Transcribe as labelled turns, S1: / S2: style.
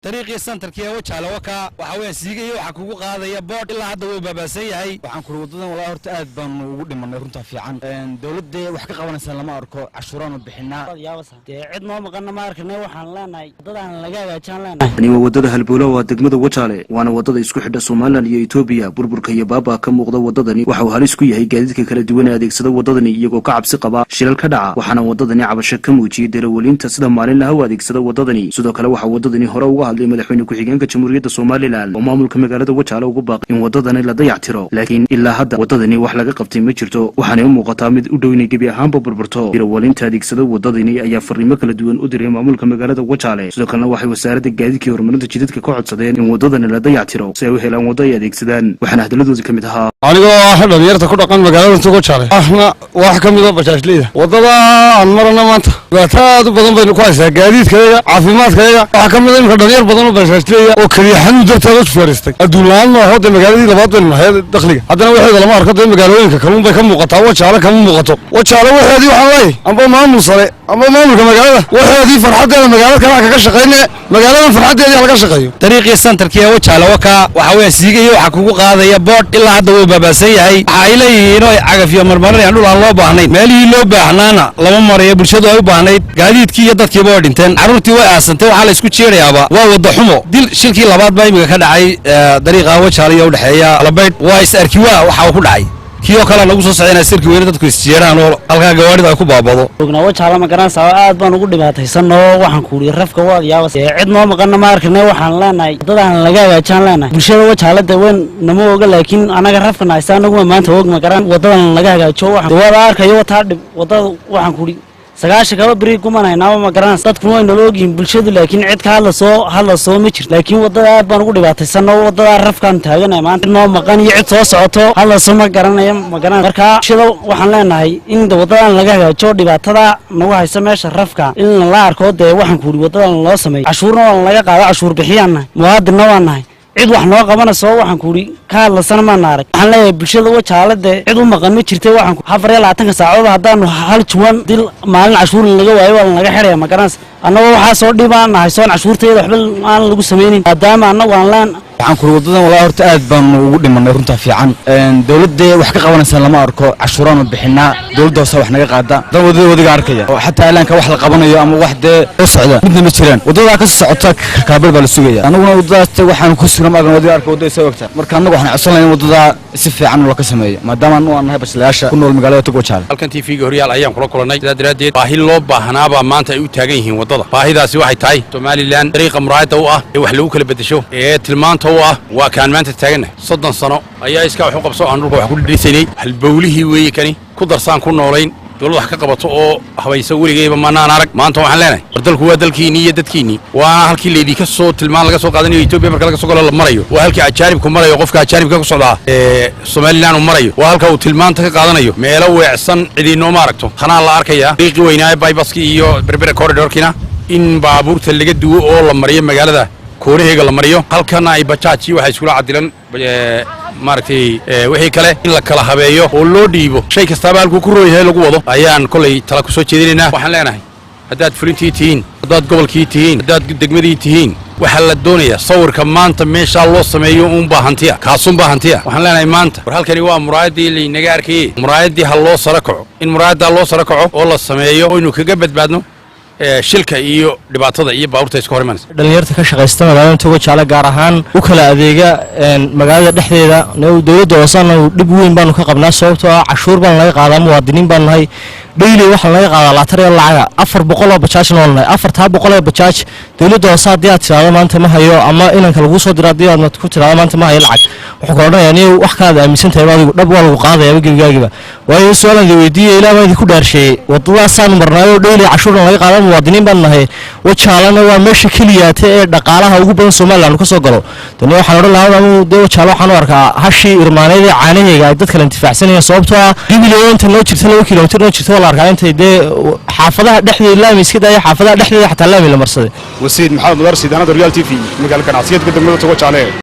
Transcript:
S1: طريقي سنتر كي وجهه وكا waxa weey siigayo waxa kugu qaadaya board ilaa hadda way baabasan yahay waxaan ku wadadan walaa horta aad baan ugu dhimanay runta fiican dawladda wax ka qabanaysa lama arko cashuuraan u bixinaa
S2: cid noo maqan ma arkanay waxaan leenahay wadada laga hagaajin leenahay
S3: ani wadada halbowlo waa degmada Wajaale waana wadada isku xidha Soomaaliland iyo Itoobiya burburka iyo baaba ka muuqda wadadani waxa uu halis ku yahay gaadiidka kala duwan ee adeegsada wadadani iyagoo ka cabsi qaba shilal ka dhaca waxaana wadadani cabasho ka muujiyay darawaliinta sida maalinlaha u adeegsada wadadani sidoo kale waxa wadadani hore uga hadlay madaxweyne ku-xigeenka jamhuuriyadda Soomaaliland oo maamulka magaalada Wajaale ugu baaqay in wadadani la dayactiro laakiin ilaa hadda wadadani wax laga qabtay ma jirto waxaana u muuqataa mid u dhow inay gebi ahaanba burburto darawaliinta adeegsada wadadani ayaa fariimo kala duwan u diray maamulka magaalada Wajaale sidoo kale waxay wasaaradda gaadiidka iyo horumarinta jidadka ka codsadeen in wadadani la dayactiro si ay u helaan wado ay adeegsadaan waxaana hadalladooda kamid ahaa
S4: anigoo dhalinyarta ku dhaqan magaalada Wajaale ahna wax kamid ah bajaajleyda wadada aan marana maanta aad u badan baynu ku haysaa gaadiidkayga caafimaadkayga waxa kamid ah dhalinyar badan oo bajaajleyda oo kaliya xanuun darteed u fariistay aduulaan oo hada magaaladii labaad baynu nahay dakhliga haddana waxay lama arko magaalooyinka kalluun bay ka muuqataa Wajaale kama muuqato Wajaale waxeedii waxaan leeyahay amba maamul sare amba maamulka magaalada waxeedii farxadeeda magaalada kala ka shaqeynay magaalada farxadeeda laga shaqeeyo
S1: طريقي سنتر كي وجهه وكا waxa weey siigayo waxa kugu qaadaya board ilaa hadda way baabasan yahay waxay leeyihiin oo cagafyo marmarin aan dhul aan loo baahnayn meelihii loo baahnaana lama marayo bulshadu ay u baahnayd gaadiidkii iyo dadkii baa dhinteen carruurtii way aasantay waxa la isku jeerayaaba waa wada xumo dil shilkii labaad baa imiga ka dhacay dariiqa Wajaale iyo u dhaxeeya Labayd waa is arki waxa uu ku dhacay kiyo kala lagu soo socday sirki weyn dadku isjeeraan oo halka gawaarida ay ku baabado
S2: ogna Wajaale ma garanaysa aad baan ugu dhibaataysanno waxaan ku yiri rafka waa yaaba cid noo maqan ma arkanay waxaan leenahay wadada laga hagaajin leenahay bulshada Wajaale weyn nama oga laakiin anaga rafkana aysan ugu maanta og ma garan wadada laga hagaajiyo waxaan arkayo wadada waxaan ku sagaasha kaba bari kumanayna ma garan dadku way noloogin bulshadu laakiin cid ka hadla soo ma jirto laakiin wadada aad baan ugu dhibaataysanno wadada rafkan taaganay maanta noo maqan iyo cid soo socoto hadla soo ma garanayo marka bulshada waxaan leenahay in wadadan laga hagaajiyo dhibaatada nagu hayso meesha rafka in la arko waxaan ku wadadan loo sameeyo cashuurna laga qaado cashuur bixiyana muwaadinna waan nahay cid wax noo qabanayso waxaan ku yiri ka hadlasan ma naarag waxaan leeyahay bulshada Wajaale cid u maqan ma jirtay waxaan 24 saacadood hadaan hal juwan dil maalin cashuur laga waayo waa laga xiraya ma garanaysa annaga waxa soo dhibaanahay soo cashuurteeda waxba aan lagu sameeynin maadaama annaga aan laan
S1: waxaan ku wadadan walaa horta aad baan ugu dhimanay runta fiican dawladda wax ka qabanaysa lama arko cashuuraan u bixinaa dawladda wax naga qaada wadada arkaya oo xataa ilaanka wax la qabanayo ama wax u socda midna ma jiraan wadada ka socota kaabal baa la sugaya anaguna wadadaas waxaan ku sugnaa magan wadada arko wadada soo wagta marka anagu waxaan codsanaynaa wadada si fiican loo ka sameeyo maadaama aanu nahay bashlaasha ku nool magaalada Wajaale
S5: halkan TV-ga horyaal ayaan kula kulanay daradeed baahi loo baahnaaba maanta ay u taagan yihiin wadada baahidaasi waxay tahay Soomaaliland dariiqa muraayada u ah ee wax lagu kala bedesho ee tilmaanta waa kaan maanta taaganahay 30 sano ayaa iska wax u qabso aan dhulka wax ku dhisanay halbowlihii weeye kani ku darsaan ku noolayn dawlad wax ka qabato oo habayso warigeeyba maanaan arag maanta waxaan leenahay dalku waa dalkiini iyo dadkiini waa halkii leedii ka soo tilmaan laga soo qaadanayo Itoobiya marka laga soo galo la marayo waa halkii ajaanibku marayo qofka ajaanibka ku socda Soomaaliland uu marayo waa halka uu tilmaanta ka qaadanayo meelo weecsan cidina ma aragto khana la arkaya deeqi weynaa bypasski iyo berbera corridorkina in baabuurta laga duwo oo la mariyo magaalada kooreega la mariyo halkana ay bajaaji waxa isku caadilan maartay wixii kale in la kala habeeyo oo loo dhiibo shay kasta halku ku rooyahay lagu wado ayaan kulay tala ku soo jeedinayna waxaan leenahay hadaad fulintii tihiin hadaad gobolkii tihiin hadaad degmadii tihiin waxa la doonayaa sawirka maanta meesha loo sameeyo baahantiya kaasun baahantiya waxaan leenahay maanta war halkani waa muraayadii la inaga arkay muraayadii hal loo sara kaco in muraayada loo sara kaco oo la sameeyo oo inuu kaga badbaadno shilka iyo dhibaatada iyo baabuurta isku hormaanaysa
S6: dhalinyarta ka shaqeysta magaalada Wajaale gaar ahaan u kala adeega magaalada dhexdeeda dawladda hoosana dib weyn baan ka qabnaa sababtoo ah cashuur baan laga qaadaa muwaadiniin baan nahay daily waxa laga qaadaa laatar iyo lacag 400 oo bajaaj noolnay 400 oo bajaaj dawladda hoose hadii aad tiraado maanta ma hayo ama inanka lagu soo diraa hadii aad ku tiraado maanta ma hayo lacag wuxuu ka odhanayaa wax ka aaminsan tahay adigu dhab waa lagu qaadayaa gilgaagiba waayo su'aalan weydiiyay ilaa ma ku dhaarshay wadadaasaan marnaayo daily cashuur laga qaadaa muwaadiniin baan nahay Wajaalena waa meesha kaliya ee dhaqaalaha ugu badan Soomaaliland ka soo galo tani waxaan oran lahaa Wajaale waxaan u arkaa hashi irmaaneed caanaheega ay dadka intifacsanayaan sababtoo ah dibileeyanta loo jirto 2 kiiloomitir loo jirto la arkaa intay xaafadaha dhexdeeda laamiska day xaafadaha dhexdeeda xataa laami la marsaday
S7: wasiid maxamed mudarris idaanada Royal TV magaalada ganacsiyeedka degmada Wajaale